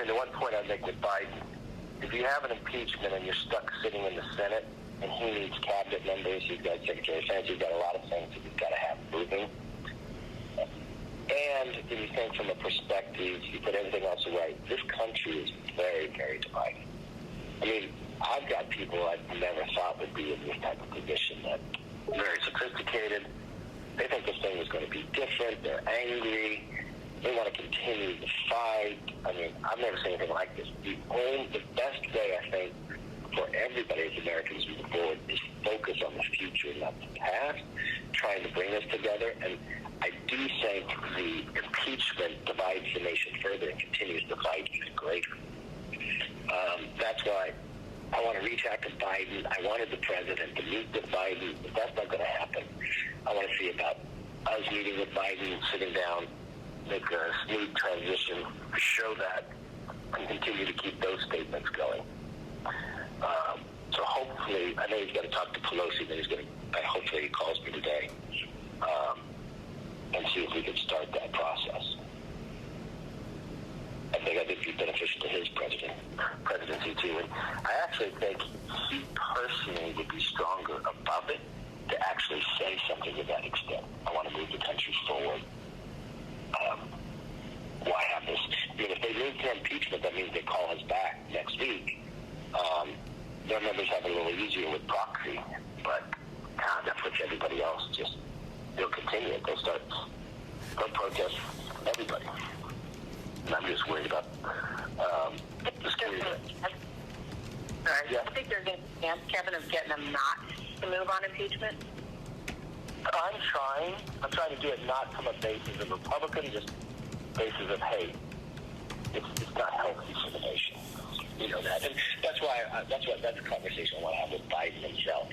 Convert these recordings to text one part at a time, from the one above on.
the one point I'd make with Biden, if you have an impeachment and you're stuck sitting in the Senate and he needs cabinet members, you've got Secretary of Defense, you've got a lot of things that you've got to have moving. And if you think from a perspective, you put everything else away, this country is very, very divided. I mean, I've got people I never thought would be in this type of position that are very sophisticated. They think this thing is going to be different. They're angry. They want to continue the fight. I mean, I've never seen anything like this. The best way, I think, for everybody as Americans moving forward is focus on the future, not the past, trying to bring us together. And I do think the impeachment divides the nation further and continues to fight even greater. That's why I want to reach out to Biden. I wanted the president to meet with Biden, but that's not going to happen. I want to see about us meeting with Biden, sitting down, make a smooth transition, show that, and continue to keep those statements going. So hopefully, I know he's got to talk to Pelosi, but hopefully he calls me today and see if we can start that process. I think it'd be beneficial to his presidency too. And I actually think he personally would be stronger above it to actually say something to that extent. I want to move the country forward. Why have this? I mean, if they move to impeachment, that means they call us back next week. Their members have it a little easier with proxy, but that puts everybody else they'll continue it. They'll protest everybody. And I'm just worried about the security. Yeah. I think there's a chance, Kevin, of getting them not to move on impeachment. I'm trying to do it not from a basis of Republican, just basis of hate. It's not healthy for the nation. You know that, and that's a conversation I want to have with Biden himself.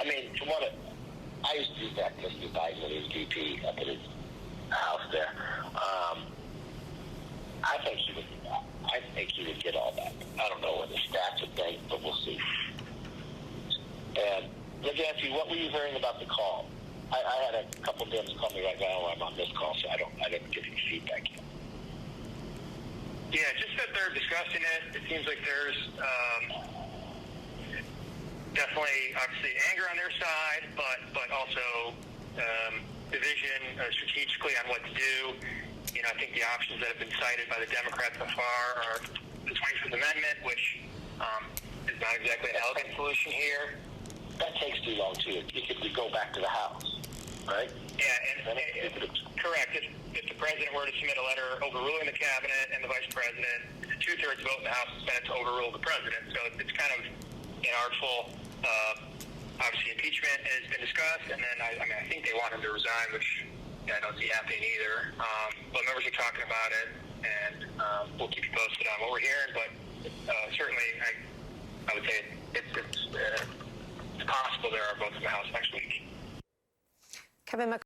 I mean, I used to do that with Biden when he was VP up at his house there. I think he would get all that. I don't know what the stats would think, but we'll see. And let me ask you, what were you hearing about the call? I had a couple of Dems call me right now while I'm on this call, so I didn't get any feedback yet. Yeah, just that they're discussing it. It seems like there's definitely, obviously, anger on their side, but also division strategically on what to do. You know, I think the options that have been cited by the Democrats so far are the 25th Amendment, which is not exactly an elegant solution here. That takes too long, too. It could go back to the House, right? Yeah, and correct. If the president were to submit a letter overruling the cabinet and the vice president, it's a 2/3 vote in the House and Senate to overrule the president. So it's kind of inartful. Obviously, impeachment has been discussed, and then I think they want him to resign, which I don't see happening either. But members are talking about it, and we'll keep you posted on what we're hearing. But certainly, I would say it's possible there are votes in the House next week. Kevin McCarthy.